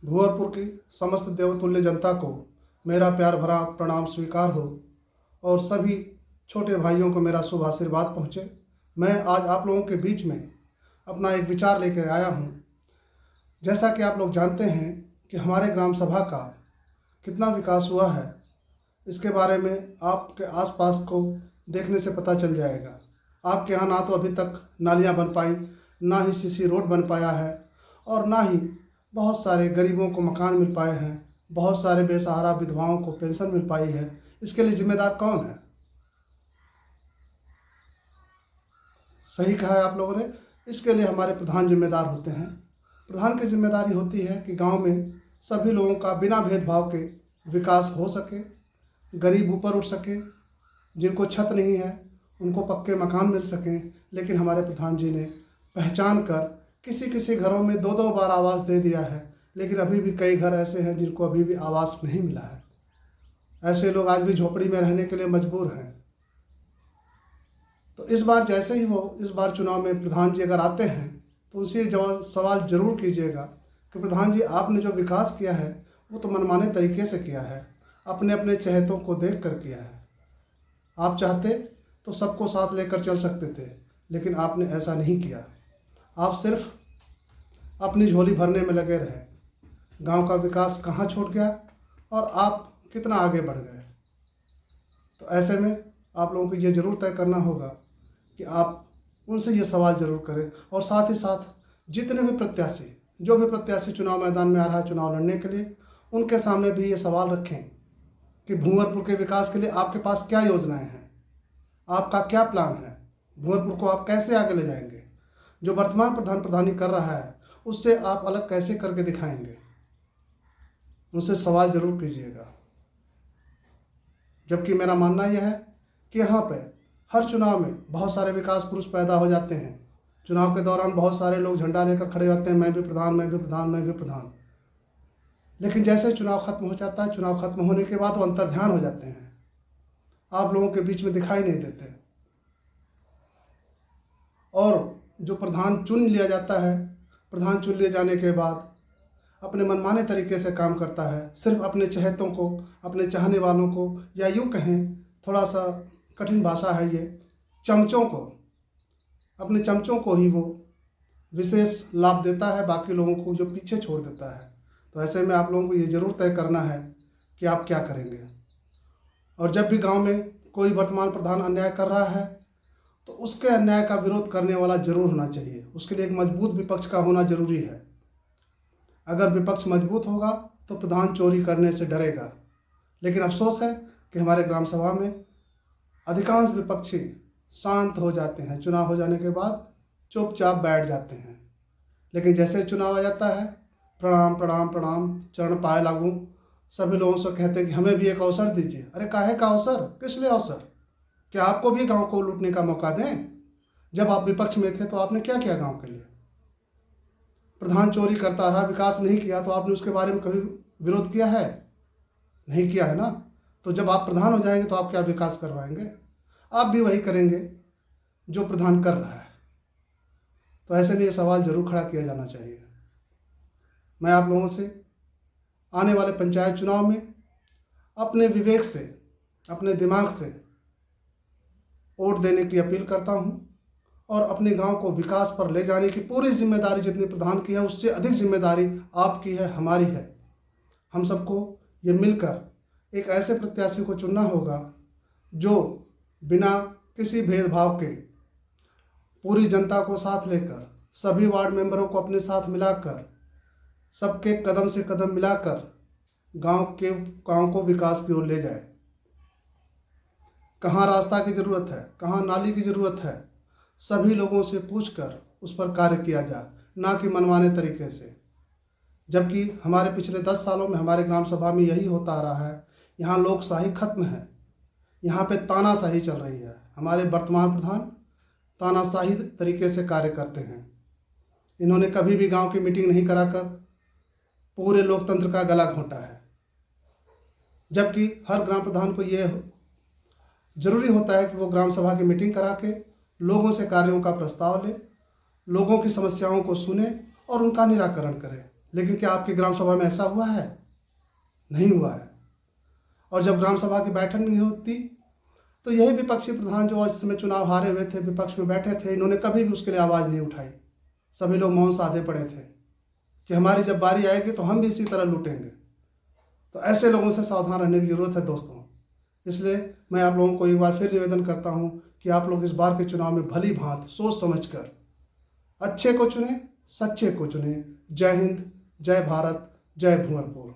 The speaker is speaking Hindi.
भूअरपुर की समस्त देवतुल्य जनता को मेरा प्यार भरा प्रणाम स्वीकार हो और सभी छोटे भाइयों को मेरा शुभ आशीर्वाद पहुँचे। मैं आज आप लोगों के बीच में अपना एक विचार लेकर आया हूँ। जैसा कि आप लोग जानते हैं कि हमारे ग्राम सभा का कितना विकास हुआ है, इसके बारे में आपके आसपास को देखने से पता चल जाएगा। आपके यहाँ ना तो अभी तक नालियाँ बन पाई, ना ही सीसी रोड बन पाया है और ना ही बहुत सारे गरीबों को मकान मिल पाए हैं, बहुत सारे बेसहारा विधवाओं को पेंशन मिल पाई है। इसके लिए जिम्मेदार कौन है? सही कहा है आप लोगों ने। इसके लिए हमारे प्रधान जिम्मेदार होते हैं। प्रधान की जिम्मेदारी होती है कि गांव में सभी लोगों का बिना भेदभाव के विकास हो सके, गरीब ऊपर उठ सके, जिनको छत नहीं है उनको पक्के मकान मिल सकें। लेकिन हमारे प्रधान जी ने पहचान कर किसी किसी घरों में दो दो बार आवास दे दिया है, लेकिन अभी भी कई घर ऐसे हैं जिनको अभी भी आवास नहीं मिला है। ऐसे लोग आज भी झोपड़ी में रहने के लिए मजबूर हैं। तो इस बार जैसे ही वो इस बार चुनाव में प्रधान जी अगर आते हैं तो उनसे सवाल जरूर कीजिएगा कि प्रधान जी, आपने जो विकास किया है वो तो मनमाने तरीके से किया है, अपने अपने चहेतों को देख कर किया है। आप चाहते तो सबको साथ लेकर चल सकते थे, लेकिन आपने ऐसा नहीं किया। आप सिर्फ अपनी झोली भरने में लगे रहे। गांव का विकास कहाँ छूट गया और आप कितना आगे बढ़ गए। तो ऐसे में आप लोगों को ये ज़रूर तय करना होगा कि आप उनसे ये सवाल ज़रूर करें और साथ ही साथ जितने भी प्रत्याशी, जो भी प्रत्याशी चुनाव मैदान में आ रहा है चुनाव लड़ने के लिए, उनके सामने भी ये सवाल रखें कि भूअरपुर के विकास के लिए आपके पास क्या योजनाएं हैं, आपका क्या प्लान है, भूअरपुर को आप कैसे आगे ले जाएंगे। जो वर्तमान प्रधान प्रधानी कर रहा है उससे आप अलग कैसे करके दिखाएंगे, उनसे सवाल जरूर कीजिएगा। जबकि मेरा मानना यह है कि यहाँ पे हर चुनाव में बहुत सारे विकास पुरुष पैदा हो जाते हैं। चुनाव के दौरान बहुत सारे लोग झंडा लेकर खड़े होते हैं, मैं भी प्रधान, मैं भी प्रधान, मैं भी प्रधान। लेकिन जैसे चुनाव खत्म हो जाता है, चुनाव खत्म होने के बाद वो अंतर्ध्यान हो जाते हैं, आप लोगों के बीच में दिखाई नहीं देते। और जो प्रधान चुन लिया जाता है, प्रधान चुन लिए जाने के बाद अपने मनमाने तरीके से काम करता है, सिर्फ अपने चहेतों को, अपने चाहने वालों को, या यूँ कहें, थोड़ा सा कठिन भाषा है ये, चमचों को, अपने चमचों को ही वो विशेष लाभ देता है, बाकी लोगों को जो पीछे छोड़ देता है। तो ऐसे में आप लोगों को ये ज़रूर तय करना है कि आप क्या करेंगे। और जब भी गांव में कोई वर्तमान प्रधान अन्याय कर रहा है तो उसके अन्याय का विरोध करने वाला जरूर होना चाहिए। उसके लिए एक मजबूत विपक्ष का होना जरूरी है। अगर विपक्ष मजबूत होगा तो प्रधान चोरी करने से डरेगा। लेकिन अफसोस है कि हमारे ग्राम सभा में अधिकांश विपक्षी शांत हो जाते हैं, चुनाव हो जाने के बाद चुपचाप बैठ जाते हैं। लेकिन जैसे चुनाव आ जाता है, प्रणाम प्रणाम प्रणाम, चरण पाए लागू, सभी लोगों से कहते हैं कि हमें भी एक अवसर दीजिए। अरे काहे का अवसर, किस लिए अवसर? क्या आपको भी गांव को लूटने का मौका दें? जब आप विपक्ष में थे तो आपने क्या किया गांव के लिए? प्रधान चोरी करता रहा, विकास नहीं किया, तो आपने उसके बारे में कभी विरोध किया है? नहीं किया है ना। तो जब आप प्रधान हो जाएंगे तो आप क्या विकास करवाएंगे? आप भी वही करेंगे जो प्रधान कर रहा है। तो ऐसे में ये सवाल जरूर खड़ा किया जाना चाहिए। मैं आप लोगों से आने वाले पंचायत चुनाव में अपने विवेक से, अपने दिमाग से वोट देने की अपील करता हूं और अपने गांव को विकास पर ले जाने की पूरी जिम्मेदारी जितनी प्रधान की है उससे अधिक जिम्मेदारी आपकी है, हमारी है। हम सबको ये मिलकर एक ऐसे प्रत्याशी को चुनना होगा जो बिना किसी भेदभाव के पूरी जनता को साथ लेकर, सभी वार्ड मेंबरों को अपने साथ मिलाकर, सबके कदम से कदम मिलाकर गांव को विकास की ओर ले जाए। कहाँ रास्ता की ज़रूरत है, कहाँ नाली की ज़रूरत है, सभी लोगों से पूछकर उस पर कार्य किया जाए, ना कि मनमाने तरीके से। जबकि हमारे पिछले 10 सालों में हमारे ग्राम सभा में यही होता आ रहा है। यहाँ लोकशाही खत्म है, यहाँ पे तानाशाही चल रही है। हमारे वर्तमान प्रधान तानाशाही तरीके से कार्य करते हैं। इन्होंने कभी भी गांव की मीटिंग नहीं कराकर पूरे लोकतंत्र का गला घोंटा है। जबकि हर ग्राम प्रधान को ये जरूरी होता है कि वो ग्राम सभा की मीटिंग करा के लोगों से कार्यों का प्रस्ताव ले, लोगों की समस्याओं को सुने और उनका निराकरण करे। लेकिन क्या आपकी ग्राम सभा में ऐसा हुआ है? नहीं हुआ है। और जब ग्राम सभा की बैठक नहीं होती तो यही विपक्षी प्रधान जो इस समय चुनाव हारे हुए थे, विपक्ष में बैठे थे, इन्होंने कभी भी उसके लिए आवाज़ नहीं उठाई। सभी लोग मौन साधे पड़े थे कि हमारी जब बारी आएगी तो हम भी इसी तरह लूटेंगे। तो ऐसे लोगों से सावधान रहने की ज़रूरत है दोस्तों। इसलिए मैं आप लोगों को एक बार फिर निवेदन करता हूँ कि आप लोग इस बार के चुनाव में भली भांत सोच समझकर अच्छे को चुने, सच्चे को चुने। जय हिंद, जय भारत, जय भूंगरपुर।